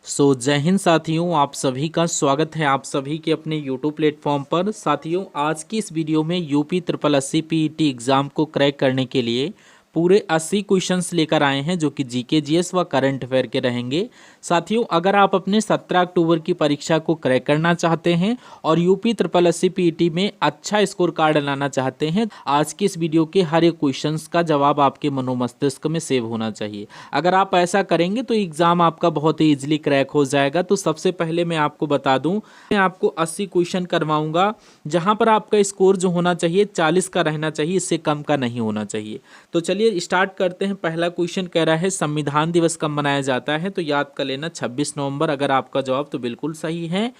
जय हिंद साथियों, आप सभी का स्वागत है आप सभी के अपने यूट्यूब प्लेटफॉर्म पर। साथियों, आज की इस वीडियो में यूपी 8080 पीईटी एग्ज़ाम को क्रैक करने के लिए पूरे 80 क्वेश्चंस लेकर आए हैं, जो कि जीके जीएस व करंट अफेयर के रहेंगे। साथियों, अगर आप अपने 17 अक्टूबर की परीक्षा को क्रैक करना चाहते हैं और यूपी 8080 पीईटी में अच्छा स्कोर कार्ड लाना चाहते हैं, आज की इस वीडियो के हर एक क्वेश्चंस का जवाब आपके मनोमस्तिष्क में सेव होना चाहिए। अगर आप ऐसा करेंगे तो एग्जाम आपका बहुत ही इजीली क्रैक हो जाएगा। तो सबसे पहले मैं आपको बता दूं, मैं आपको 80 क्वेश्चन करवाऊंगा, जहां पर आपका स्कोर जो होना चाहिए 40 का रहना चाहिए, इससे कम का नहीं होना चाहिए। तो चलिए स्टार्ट करते हैं। पहला क्वेश्चन कह रहा है संविधान दिवस कब मनाया जाता है, तो याद कर लेना 26 नवंबर। अगर आपका जवाब तो बिल्कुल सही है।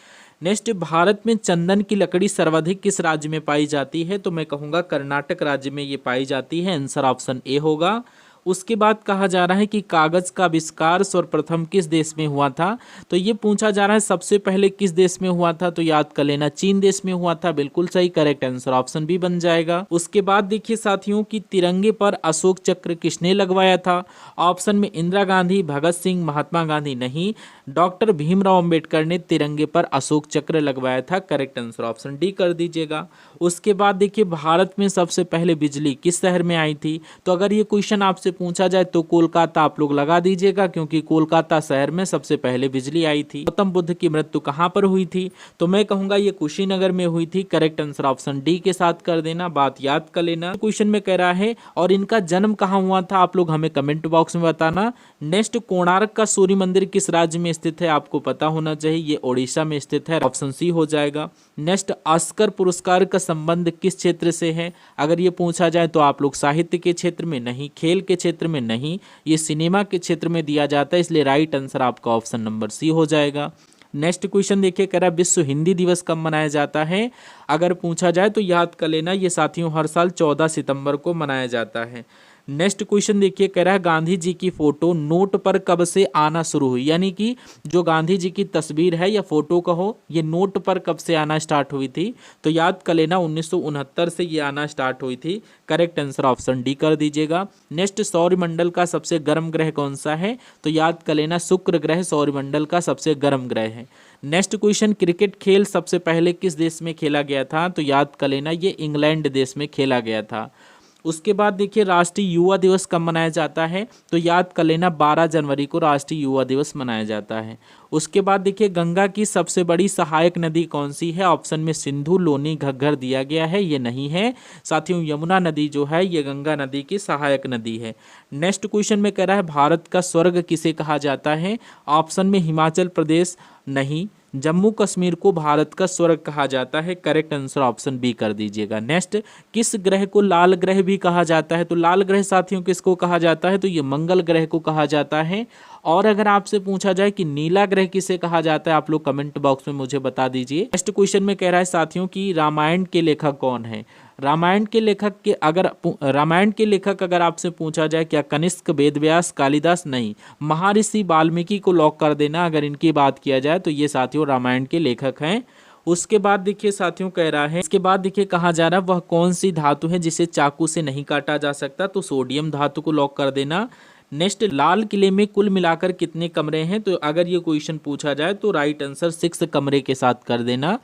नेक्स्ट, भारत में चंदन की लकड़ी सर्वाधिक किस राज्य में पाई जाती है, तो मैं कहूँगा कर्नाटक राज्य में ये पाई जाती है। आंसर ऑप्शन ए होगा। उसके बाद कहा जा रहा है कि कागज का आविष्कार सर्वप्रथम किस देश में हुआ था, तो ये पूछा जा रहा है सबसे पहले किस देश में हुआ था, तो याद कर लेना चीन देश में हुआ था। बिल्कुल सही, करेक्ट आंसर ऑप्शन बी बन जाएगा। उसके बाद देखिए साथियों कि तिरंगे पर अशोक चक्र किसने लगवाया था, ऑप्शन में इंदिरा गांधी, भगत सिंह, महात्मा गांधी नहीं, डॉक्टर भीमराव अंबेडकर ने तिरंगे पर अशोक चक्र लगवाया था। करेक्ट आंसर ऑप्शन डी कर दीजिएगा। उसके बाद देखिए भारत में सबसे पहले बिजली किस शहर में आई थी, तो अगर ये क्वेश्चन आपसे पूछा जाए तो कोलकाता आप लोग लगा दीजिएगा, क्योंकि कोलकाता शहर में सबसे पहले बिजली आई थी। गौतम बुद्ध की मृत्यु कहाँ पर हुई थी, तो मैं कहूंगा ये कुशीनगर में हुई थी। करेक्ट आंसर ऑप्शन डी के साथ कर देना, बात याद कर लेना। क्वेश्चन में कह रहा है और इनका जन्म कहाँ हुआ था, आप लोग हमें कमेंट बॉक्स में बताना। नेक्स्ट, कोणार्क का सूर्य मंदिर किस राज्य में स्थित है, आपको पता होना चाहिए, ये ओडिशा में स्थित है। ऑप्शन सी हो जाएगा। नेक्स्ट, ऑस्कर पुरस्कार का संबंध किस क्षेत्र से है, अगर ये पूछा जाए तो आप लोग साहित्य के क्षेत्र में नहीं, खेल के क्षेत्र में नहीं, ये सिनेमा के क्षेत्र में दिया जाता है, इसलिए राइट आंसर आपका ऑप्शन नंबर सी हो जाएगा। नेक्स्ट क्वेश्चन देखिए, कह रहा है विश्व हिंदी दिवस कब मनाया जाता है, अगर पूछा जाए तो याद कर लेना, ये साथियों हर साल 14 सितंबर को मनाया जाता है। नेक्स्ट क्वेश्चन देखिए, कह रहा है गांधी जी की फोटो नोट पर कब से आना शुरू हुई, यानी कि जो गांधी जी की तस्वीर है या फोटो कहो, ये नोट पर कब से आना स्टार्ट हुई थी, तो याद कर लेना 1969 से ये आना स्टार्ट हुई थी। करेक्ट आंसर ऑप्शन डी कर दीजिएगा। नेक्स्ट, सौरमंडल का सबसे गर्म ग्रह कौन सा है, तो याद कर लेना शुक्र ग्रह सौरमंडल का सबसे गर्म ग्रह है। नेक्स्ट क्वेश्चन, क्रिकेट खेल सबसे पहले किस देश में खेला गया था, तो याद कर लेना ये इंग्लैंड देश में खेला गया था। उसके बाद देखिए राष्ट्रीय युवा दिवस कब मनाया जाता है, तो याद कर लेना 12 जनवरी को राष्ट्रीय युवा दिवस मनाया जाता है। उसके बाद देखिए गंगा की सबसे बड़ी सहायक नदी कौन सी है, ऑप्शन में सिंधु, लोनी, घग्गर दिया गया है, ये नहीं है साथियों। यमुना नदी जो है ये गंगा नदी की सहायक नदी है। नेक्स्ट क्वेश्चन में कह रहा है भारत का स्वर्ग किसे कहा जाता है, ऑप्शन में हिमाचल प्रदेश नहीं, जम्मू कश्मीर को भारत का स्वर्ग कहा जाता है। करेक्ट आंसर ऑप्शन बी कर दीजिएगा। नेक्स्ट, किस ग्रह को लाल ग्रह भी कहा जाता है, तो लाल ग्रह साथियों किसको कहा जाता है, तो ये मंगल ग्रह को कहा जाता है। और अगर आपसे पूछा जाए कि नीला ग्रह किसे कहा जाता है, आप लोग कमेंट बॉक्स में मुझे बता दीजिए। नेक्स्ट क्वेश्चन में कह रहा है साथियों कि रामायण के लेखक कौन है, रामायण के लेखक अगर आपसे पूछा जाए क्या कनिष्क, वेदव्यास, कालिदास नहीं, महर्षि वाल्मीकि को लॉक कर देना। अगर इनकी बात किया जाए तो ये साथियों रामायण के लेखक हैं। उसके बाद देखिए साथियों कह रहा है, इसके बाद देखिए कहा जा रहा है वह कौन सी धातु है जिसे चाकू से नहीं काटा जा सकता, तो सोडियम धातु को लॉक कर देना। नेक्स्ट, लाल किले में कुल मिलाकर कितने कमरे हैं, तो अगर ये क्वेश्चन पूछा जाए तो राइट आंसर 6 कमरे के साथ कर देना।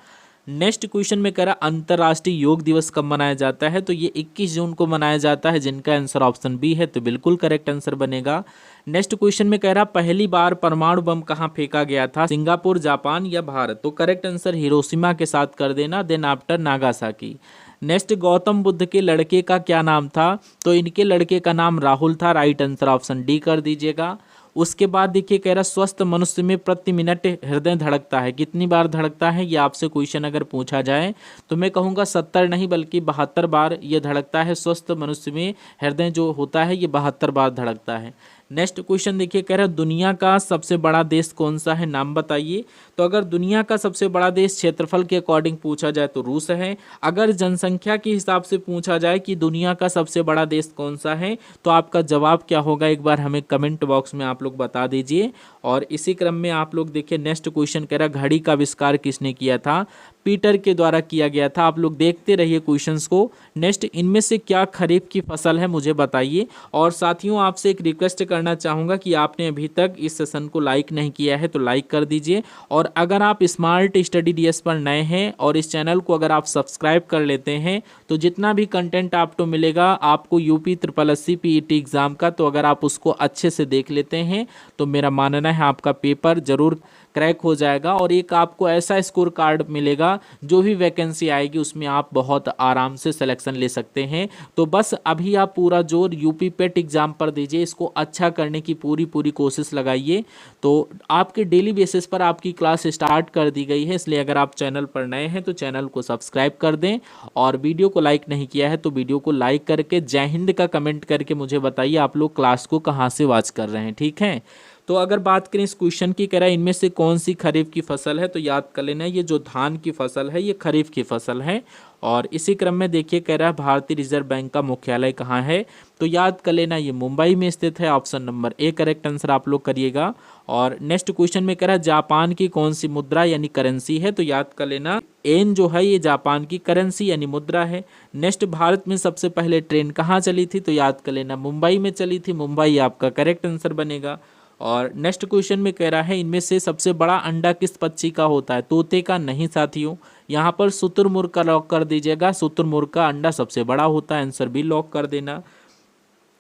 नेक्स्ट क्वेश्चन में कह रहा अंतर्राष्ट्रीय योग दिवस कब मनाया जाता है, तो ये 21 जून को मनाया जाता है, जिनका आंसर ऑप्शन बी है, तो बिल्कुल करेक्ट आंसर बनेगा। नेक्स्ट क्वेश्चन में कह रहा पहली बार परमाणु बम कहाँ फेंका गया था, सिंगापुर, जापान या भारत, तो करेक्ट आंसर हिरोशिमा के साथ कर देना, then after Nagasaki. Next, Gautam Buddha के लड़के का क्या नाम था, तो इनके लड़के का नाम राहुल था। राइट आंसर ऑप्शन डी कर दीजिएगा। उसके बाद देखिए कह रहा स्वस्थ मनुष्य में प्रति मिनट हृदय धड़कता है, कितनी बार धड़कता है, ये आपसे क्वेश्चन अगर पूछा जाए तो मैं कहूँगा 70 नहीं बल्कि 72 बार ये धड़कता है। स्वस्थ मनुष्य में हृदय जो होता है ये 72 बार धड़कता है। नेक्स्ट क्वेश्चन देखिए कह रहा है दुनिया का सबसे बड़ा देश कौन सा है, नाम बताइए, तो अगर दुनिया का सबसे बड़ा देश क्षेत्रफल के अकॉर्डिंग पूछा जाए तो रूस है। अगर जनसंख्या के हिसाब से पूछा जाए कि दुनिया का सबसे बड़ा देश कौन सा है, तो आपका जवाब क्या होगा, एक बार हमें कमेंट बॉक्स में आप लोग बता दीजिए। और इसी क्रम में आप लोग देखिए नेक्स्ट क्वेश्चन कह रहा है घड़ी का आविष्कार किसने किया था? पीटर के द्वारा किया गया था। आप लोग देखते रहिए क्वेश्चंस को। नेक्स्ट, इनमें से क्या खरीफ की फसल है मुझे बताइए। और साथियों आपसे एक रिक्वेस्ट करना चाहूँगा कि आपने अभी तक इस सेशन को लाइक नहीं किया है तो लाइक कर दीजिए, और अगर आप स्मार्ट स्टडी डीएस पर नए हैं और इस चैनल को अगर आप सब्सक्राइब कर लेते हैं तो जितना भी कंटेंट आपको मिलेगा आपको UP triple SC PET exam का, तो अगर आप उसको अच्छे से देख लेते हैं तो मेरा मानना है आपका पेपर ज़रूर क्रैक हो जाएगा और एक आपको ऐसा स्कोर कार्ड मिलेगा जो भी वैकेंसी आएगी उसमें आप बहुत आराम से सिलेक्शन ले सकते हैं। तो बस अभी आप पूरा जोर यूपी पेट एग्ज़ाम पर दीजिए, इसको अच्छा करने की पूरी कोशिश लगाइए। तो आपके डेली बेसिस पर आपकी क्लास स्टार्ट कर दी गई है, इसलिए अगर आप चैनल पर नए हैं तो चैनल को सब्सक्राइब कर दें, और वीडियो को लाइक नहीं किया है तो वीडियो को लाइक करके जय हिंद का कमेंट करके मुझे बताइए आप लोग क्लास को कहाँ से वॉच कर रहे हैं। ठीक है, तो अगर बात करें इस क्वेश्चन की, कह रहा है इनमें से कौन सी खरीफ की फसल है, तो याद कर लेना ये जो धान की फसल है ये खरीफ की फसल है। और इसी क्रम में देखिए कह रहा है भारतीय रिजर्व बैंक का मुख्यालय कहाँ है, तो याद कर लेना ये मुंबई में स्थित है। Option number A correct answer आप लोग करिएगा। और नेक्स्ट क्वेश्चन में कह रहा है जापान की कौन सी मुद्रा यानी करेंसी है, तो याद कर लेना एन जो है ये जापान की करेंसी यानी मुद्रा है। नेक्स्ट, भारत में सबसे पहले ट्रेन कहाँ चली थी, तो याद कर लेना मुंबई में चली थी, मुंबई आपका करेक्ट आंसर बनेगा। और नेक्स्ट क्वेश्चन में कह रहा है इनमें से सबसे बड़ा अंडा किस पक्षी का होता है, तोते का नहीं साथियों, यहाँ पर शुतुरमुर्ग का लॉक कर दीजिएगा। शुतुरमुर्ग का अंडा सबसे बड़ा होता है, आंसर भी लॉक कर देना।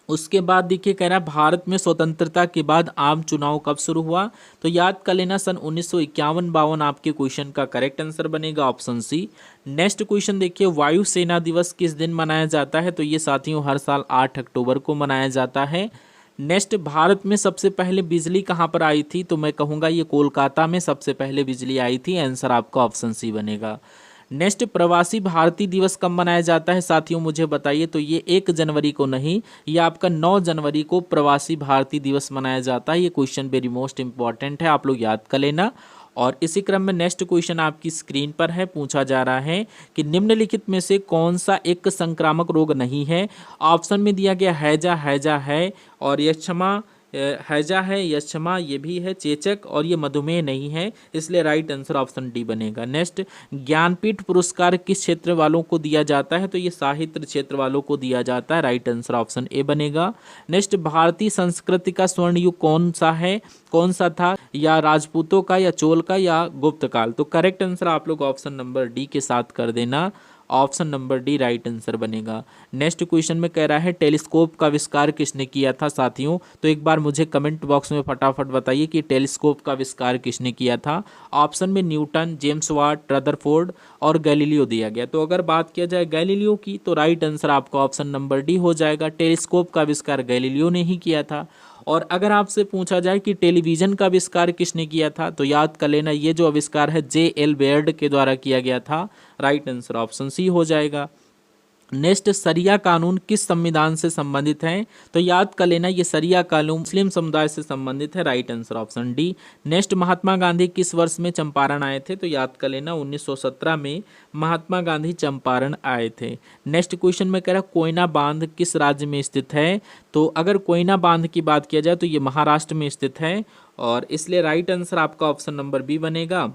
उसके बाद देखिए कह रहा है भारत में स्वतंत्रता के बाद आम चुनाव कब शुरू हुआ, तो याद कर लेना सन 1951-52 आपके क्वेश्चन का करेक्ट आंसर बनेगा, ऑप्शन सी। नेक्स्ट क्वेश्चन देखिए वायु सेना दिवस किस दिन मनाया जाता है, तो ये साथियों हर साल 8 अक्टूबर को मनाया जाता है। नेक्स्ट, भारत में सबसे पहले बिजली कहाँ पर आई थी, तो मैं कहूँगा ये कोलकाता में सबसे पहले बिजली आई थी, आंसर आपका ऑप्शन सी बनेगा। नेक्स्ट, प्रवासी भारतीय दिवस कब मनाया जाता है साथियों मुझे बताइए, तो ये 1 जनवरी को नहीं, ये आपका 9 जनवरी को प्रवासी भारतीय दिवस मनाया जाता है। ये क्वेश्चन वेरी मोस्ट इंपॉर्टेंट है, आप लोग याद कर लेना। और इसी क्रम में नेक्स्ट क्वेश्चन आपकी स्क्रीन पर है, पूछा जा रहा है कि निम्नलिखित में से कौन सा एक संक्रामक रोग नहीं है। ऑप्शन में दिया गया हैजा है, और यक्षमा हैजा है, यक्षमा ये भी है, चेचक, और ये मधुमेह नहीं है, इसलिए राइट आंसर ऑप्शन डी बनेगा। नेक्स्ट, ज्ञानपीठ पुरस्कार किस क्षेत्र वालों को दिया जाता है, तो ये साहित्य क्षेत्र वालों को दिया जाता है, राइट आंसर ऑप्शन ए बनेगा। नेक्स्ट, भारतीय संस्कृति का स्वर्ण युग कौन सा था, या राजपूतों का, या चोल का, या गुप्त काल, तो करेक्ट आंसर आप लोग ऑप्शन नंबर डी के साथ कर देना, option number D right answer बनेगा। नेक्स्ट क्वेश्चन में कह रहा है टेलीस्कोप का आविष्कार किसने किया था साथियों, तो एक बार मुझे कमेंट बॉक्स में फटाफट बताइए कि टेलीस्कोप का आविष्कार किसने किया था। ऑप्शन में न्यूटन, जेम्स वाट, रदरफोर्ड और गैलीलियो दिया गया। तो अगर बात किया जाए गैलीलियो की तो राइट आंसर आपका ऑप्शन नंबर डी हो जाएगा, टेलीस्कोप का आविष्कार गैलीलियो ने ही किया था। और अगर आपसे पूछा जाए कि टेलीविज़न का आविष्कार किसने किया था, तो याद कर लेना ये जो आविष्कार है J.L. बेयर्ड के द्वारा किया गया था, राइट आंसर ऑप्शन सी हो जाएगा। नेक्स्ट, सरिया कानून किस संविधान से संबंधित है, तो याद कर लेना ये सरिया कानून मुस्लिम समुदाय से संबंधित है, right answer option D. Next, Mahatma Gandhi किस वर्ष में चंपारण आए थे, तो याद कर लेना 1917 में महात्मा गांधी चंपारण आए थे। नेक्स्ट क्वेश्चन में कह रहा है कोयना बांध किस राज्य में स्थित है, तो अगर कोयना बांध की बात किया जाए तो ये महाराष्ट्र में स्थित है, और इसलिए राइट आंसर आपका ऑप्शन नंबर बी बनेगा।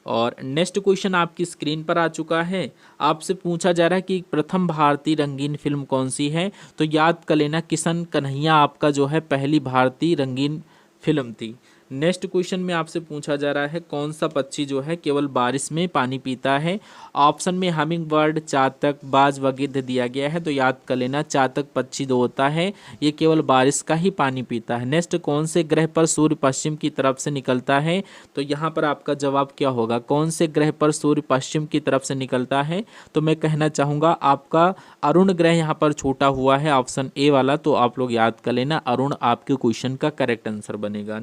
और नेक्स्ट क्वेश्चन आपकी स्क्रीन पर आ चुका है, आपसे पूछा जा रहा है कि प्रथम भारतीय रंगीन फिल्म कौन सी है, तो याद कर लेना किशन कन्हैया आपका जो है पहली भारतीय रंगीन फिल्म थी। नेक्स्ट क्वेश्चन में आपसे पूछा जा रहा है कौन सा पक्षी जो है केवल बारिश में पानी पीता है। ऑप्शन में हमिंग बर्ड, चातक, बाज वगिद्ध दिया गया है, तो याद कर लेना चातक पक्षी जो होता है ये केवल बारिश का ही पानी पीता है। नेक्स्ट, कौन से ग्रह पर सूर्य पश्चिम की तरफ से निकलता है, तो यहाँ पर आपका जवाब क्या होगा, कौन से ग्रह पर सूर्य पश्चिम की तरफ से निकलता है, तो मैं कहना चाहूँगा आपका अरुण ग्रह यहाँ पर छूटा हुआ है, ऑप्शन ए वाला, तो आप लोग याद कर लेना अरुण आपके क्वेश्चन का करेक्ट आंसर बनेगा।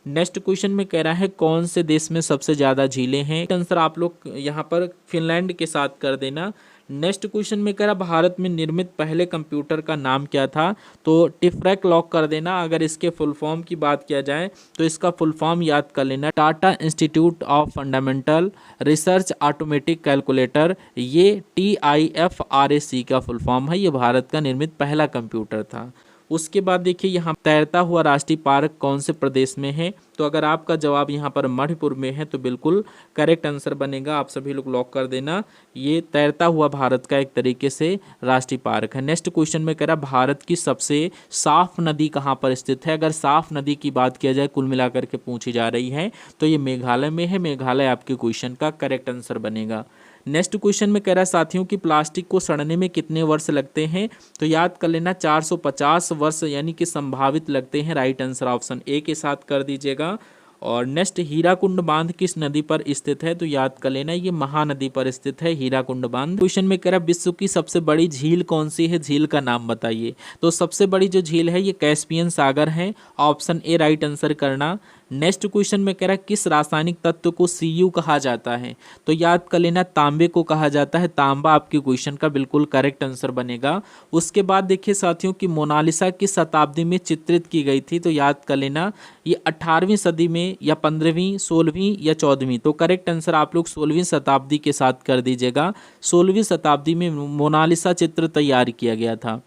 नेक्स्ट क्वेश्चन में कह रहा है कौन से देश में सबसे ज़्यादा झीलें हैं, आंसर आप लोग यहाँ पर फिनलैंड के साथ कर देना। नेक्स्ट क्वेश्चन में कह रहा भारत में निर्मित पहले कंप्यूटर का नाम क्या था, तो टिफ्रैक लॉक कर देना। अगर इसके फुल फॉर्म की बात किया जाए तो इसका फुल फॉर्म याद कर लेना, Tata institute of fundamental research automatic calculator, ये TIFRAC का फुल फॉर्म है, ये भारत का निर्मित पहला कंप्यूटर था। उसके बाद देखिए यहाँ तैरता हुआ राष्ट्रीय पार्क कौन से प्रदेश में है, तो अगर आपका जवाब यहाँ पर मणिपुर में है तो बिल्कुल करेक्ट आंसर बनेगा। आप सभी लोग लॉक कर देना, ये तैरता हुआ भारत का एक तरीके से राष्ट्रीय पार्क है। नेक्स्ट क्वेश्चन में कह रहा भारत की सबसे साफ नदी कहाँ पर स्थित है। अगर साफ नदी की बात किया जाए कुल मिलाकर के पूछी जा रही है तो ये मेघालय में है। मेघालय आपके क्वेश्चन का करेक्ट आंसर बनेगा। नेक्स्ट क्वेश्चन में कह रहा है साथियों कि प्लास्टिक को सड़ने में कितने वर्ष लगते हैं, तो याद कर लेना 450 वर्ष यानी कि संभावित लगते हैं। राइट आंसर ऑप्शन ए के साथ कर दीजिएगा। और नेक्स्ट हीराकुंड बांध किस नदी पर स्थित है, तो याद कर लेना ये महानदी पर स्थित है हीराकुंड बांध। क्वेश्चन में कह रहा विश्व की सबसे बड़ी झील कौन सी है, झील का नाम बताइए। तो सबसे बड़ी जो झील है ये कैस्पियन सागर है। ऑप्शन ए राइट आंसर करना। नेक्स्ट क्वेश्चन में कह रहा है किस रासायनिक तत्व को Cu कहा जाता है, तो याद कर लेना तांबे को कहा जाता है। तांबा आपके क्वेश्चन का बिल्कुल करेक्ट आंसर बनेगा। उसके बाद देखिए साथियों कि मोनालिसा किस शताब्दी में चित्रित की गई थी, तो याद कर लेना ये 18वीं सदी में या 15वीं 16वीं या 14वीं। तो करेक्ट आंसर आप लोग 16वीं शताब्दी के साथ कर दीजिएगा। 16वीं शताब्दी में मोनालिसा चित्र तैयार किया गया था।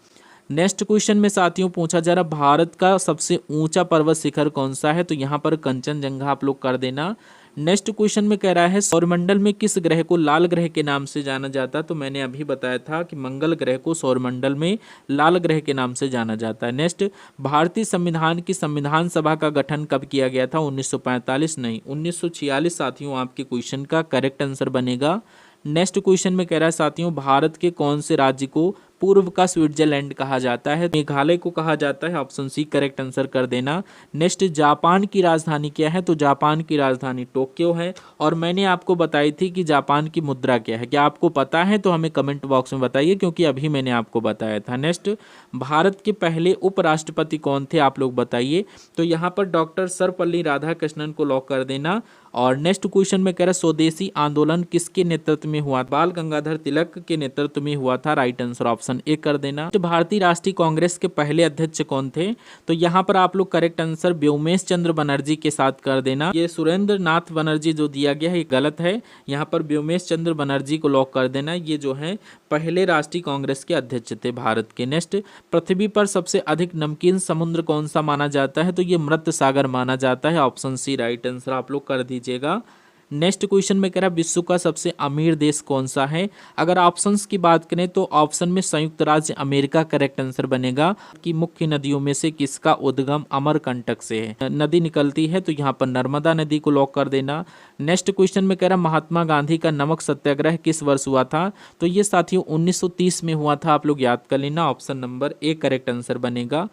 नेक्स्ट क्वेश्चन में साथियों पूछा जा रहा भारत का सबसे ऊंचा पर्वत शिखर कौन सा है, तो यहाँ पर कंचनजंगा आप लोग कर देना। नेक्स्ट क्वेश्चन में कह रहा है सौरमंडल में किस ग्रह को लाल ग्रह के नाम से जाना जाता है, तो मैंने अभी बताया था कि मंगल ग्रह को सौरमंडल में लाल ग्रह के नाम से जाना जाता है। नेक्स्ट भारतीय संविधान की संविधान सभा का गठन कब किया गया था, 1945 नहीं 1946 साथियों आपके क्वेश्चन का करेक्ट आंसर बनेगा। नेक्स्ट क्वेश्चन में कह रहा है साथियों भारत के कौन से राज्य को पूर्व का स्विट्जरलैंड कहा जाता है, मेघालय को कहा जाता है। ऑप्शन सी करेक्ट आंसर कर देना। नेक्स्ट जापान की राजधानी क्या है, तो जापान की राजधानी टोक्यो है। और मैंने आपको बताई थी कि जापान की मुद्रा क्या है, क्या आपको पता है तो हमें कमेंट बॉक्स में बताइए क्योंकि अभी मैंने आपको बताया था। नेक्स्ट भारत के पहले उपराष्ट्रपति कौन थे, आप लोग बताइए। तो यहाँ पर डॉक्टर सर्वपल्ली राधाकृष्णन को लॉक कर देना। और नेक्स्ट क्वेश्चन में कह रहा स्वदेशी आंदोलन किसके नेतृत्व में हुआ, बाल गंगाधर तिलक के नेतृत्व में हुआ था। राइट आंसर ऑप्शन ए कर देना। तो भारतीय राष्ट्रीय कांग्रेस के पहले अध्यक्ष कौन थे, तो यहाँ पर आप लोग करेक्ट आंसर व्योमेश चंद्र बनर्जी के साथ कर देना। ये सुरेंद्र नाथ बनर्जी जो दिया गया है ये गलत है, यहाँ पर व्योमेश चंद्र बनर्जी को लॉक कर देना। ये जो है पहले राष्ट्रीय कांग्रेस के अध्यक्ष थे भारत के। नेक्स्ट पृथ्वी पर सबसे अधिक नमकीन समुद्र कौन सा माना जाता है, तो ये मृत सागर माना जाता है। ऑप्शन सी राइट आंसर आप लोग कर दीजिएगा। नेक्स्ट क्वेश्चन में कह रहा है विश्व का सबसे अमीर देश कौन सा है। अगर ऑप्शंस की बात करें तो ऑप्शन में संयुक्त राज्य अमेरिका करेक्ट आंसर बनेगा। कि मुख्य नदियों में से किसका उद्गम अमरकंटक से है, नदी निकलती है तो यहाँ पर नर्मदा नदी को लॉक कर देना। नेक्स्ट क्वेश्चन में कह रहा महात्मा गांधी का नमक सत्याग्रह किस वर्ष हुआ था, तो ये साथियों 1930 में हुआ था। आप लोग याद कर लेना, option number A correct answer बनेगा।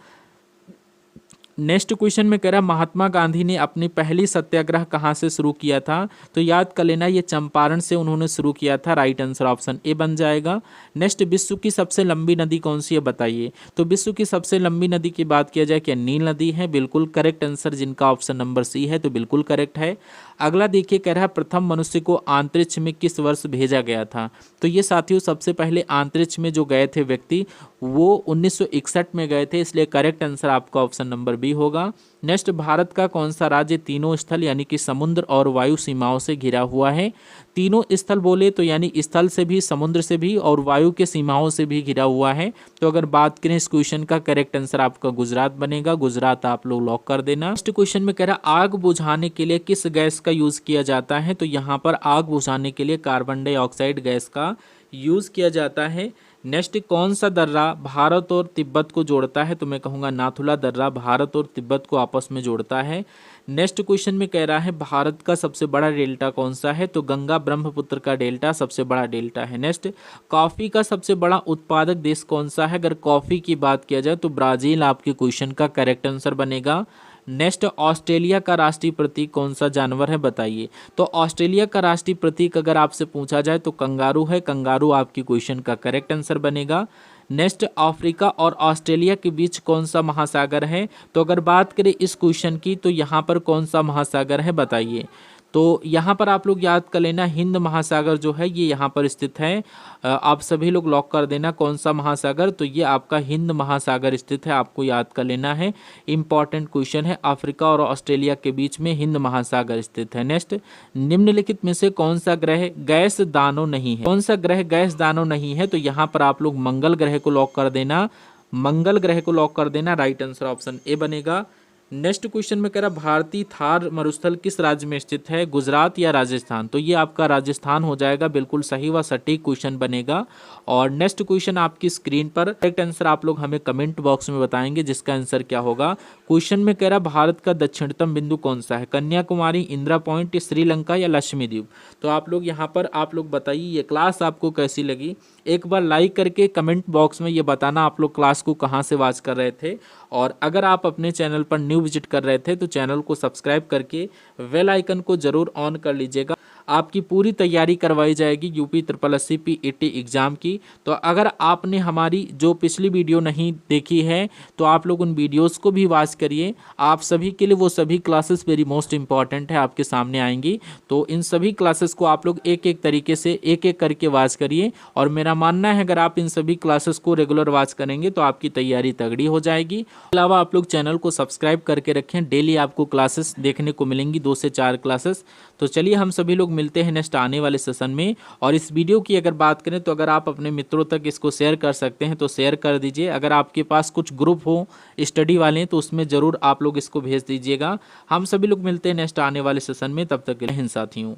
नेक्स्ट क्वेश्चन में कह रहा महात्मा गांधी ने अपनी पहली सत्याग्रह कहाँ से शुरू किया था, तो याद कर लेना ये चंपारण से उन्होंने शुरू किया था। राइट आंसर ऑप्शन ए बन जाएगा। नेक्स्ट विश्व की सबसे लंबी नदी कौन सी है बताइए, तो विश्व की सबसे लंबी नदी की बात किया जाए क्या नील नदी है, बिल्कुल करेक्ट आंसर जिनका ऑप्शन नंबर सी है तो बिल्कुल करेक्ट है। अगला देखिए कह रहा है प्रथम मनुष्य को अंतरिक्ष में किस वर्ष भेजा गया था, तो ये साथियों सबसे पहले अंतरिक्ष में जो गए थे व्यक्ति वो 1961 में गए थे, इसलिए करेक्ट आंसर आपका ऑप्शन नंबर बी होगा। नेक्स्ट भारत का कौन सा राज्य तीनों स्थल यानी कि समुद्र और वायु सीमाओं से घिरा हुआ है। तीनों स्थल बोले तो यानी स्थल से भी, समुद्र से भी और वायु के सीमाओं से भी घिरा हुआ है। तो अगर बात करें इस क्वेश्चन का करेक्ट आंसर आपका गुजरात बनेगा। गुजरात आप लोग लॉक कर देना। नेक्स्ट क्वेश्चन में कह रहा आग बुझाने के लिए किस गैस का यूज किया जाता है, तो यहाँ पर आग बुझाने के लिए कार्बन डाइऑक्साइड गैस का यूज किया जाता है। नेक्स्ट कौन सा दर्रा भारत और तिब्बत को जोड़ता है, तो मैं कहूँगा नाथुला दर्रा भारत और तिब्बत को आपस में जोड़ता है। नेक्स्ट क्वेश्चन में कह रहा है भारत का सबसे बड़ा डेल्टा कौन सा है, तो गंगा ब्रह्मपुत्र का डेल्टा सबसे बड़ा डेल्टा है। नेक्स्ट कॉफ़ी का सबसे बड़ा उत्पादक देश कौन सा है, अगर कॉफ़ी की बात किया जाए तो ब्राज़ील आपके क्वेश्चन का करेक्ट आंसर बनेगा। नेक्स्ट ऑस्ट्रेलिया का राष्ट्रीय प्रतीक कौन सा जानवर है बताइए, तो ऑस्ट्रेलिया का राष्ट्रीय प्रतीक अगर आपसे पूछा जाए तो कंगारू है। कंगारू आपकी क्वेश्चन का करेक्ट आंसर बनेगा। नेक्स्ट अफ्रीका और ऑस्ट्रेलिया के बीच कौन सा महासागर है, तो अगर बात करें इस क्वेश्चन की तो यहाँ पर कौन सा महासागर है बताइए। तो यहाँ पर आप लोग याद कर लेना हिंद महासागर जो है ये यहाँ पर स्थित है। आप सभी लोग लॉक कर देना कौन सा महासागर, तो ये आपका हिंद महासागर स्थित है, आपको याद कर लेना है। इंपॉर्टेंट क्वेश्चन है, अफ्रीका और ऑस्ट्रेलिया के बीच में हिंद महासागर स्थित है। नेक्स्ट निम्नलिखित में से कौन सा ग्रह गैस दानव नहीं है, कौन सा ग्रह गैस दानव नहीं है, तो यहाँ पर आप लोग मंगल ग्रह को लॉक कर देना। मंगल ग्रह को लॉक कर देना, राइट आंसर ऑप्शन ए बनेगा। नेक्स्ट क्वेश्चन में कह रहा भारतीय थार मरुस्थल किस राज्य में स्थित है, गुजरात या राजस्थान? तो ये आपका राजस्थान हो जाएगा, बिल्कुल सही व सटीक क्वेश्चन बनेगा। और नेक्स्ट क्वेश्चन आपकी स्क्रीन पर, करेक्ट आंसर आप लोग हमें कमेंट बॉक्स में बताएंगे जिसका आंसर क्या होगा। क्वेश्चन में कह रहा भारत का दक्षिणतम बिंदु कौन सा है, कन्याकुमारी, इंदिरा पॉइंट, श्रीलंका या लक्ष्मी द्वीप? तो आप लोग यहाँ पर आप लोग बताइए ये क्लास आपको कैसी लगी। एक बार लाइक करके कमेंट बॉक्स में ये बताना आप लोग क्लास को कहाँ से वॉच कर रहे थे। और अगर आप अपने चैनल पर न्यू विजिट कर रहे थे तो चैनल को सब्सक्राइब करके बेल आइकन को जरूर ऑन कर लीजिएगा। आपकी पूरी तैयारी करवाई जाएगी यूपी SSSC PET एग्ज़ाम की। तो अगर आपने हमारी जो पिछली वीडियो नहीं देखी है तो आप लोग उन वीडियोस को भी वॉच करिए। आप सभी के लिए वो सभी क्लासेस वेरी मोस्ट इंपॉर्टेंट है, आपके सामने आएंगी। तो इन सभी क्लासेस को आप लोग एक एक तरीके से एक एक करके वॉच करिए। और मेरा मानना है अगर आप इन सभी क्लासेस को रेगुलर वॉच करेंगे तो आपकी तैयारी तगड़ी हो जाएगी। अलावा आप लोग चैनल को सब्सक्राइब करके रखें, डेली आपको क्लासेस देखने को मिलेंगी 2 से 4 क्लासेस। तो चलिए हम सभी लोग मिलते हैं नेक्स्ट आने वाले सेशन में। और इस वीडियो की अगर बात करें तो अगर आप अपने मित्रों तक इसको शेयर कर सकते हैं तो शेयर कर दीजिए। अगर आपके पास कुछ ग्रुप हो स्टडी वाले तो उसमें ज़रूर आप लोग इसको भेज दीजिएगा। हम सभी लोग मिलते हैं नेक्स्ट आने वाले सेशन में, तब तक के लिए हिंद साथियों।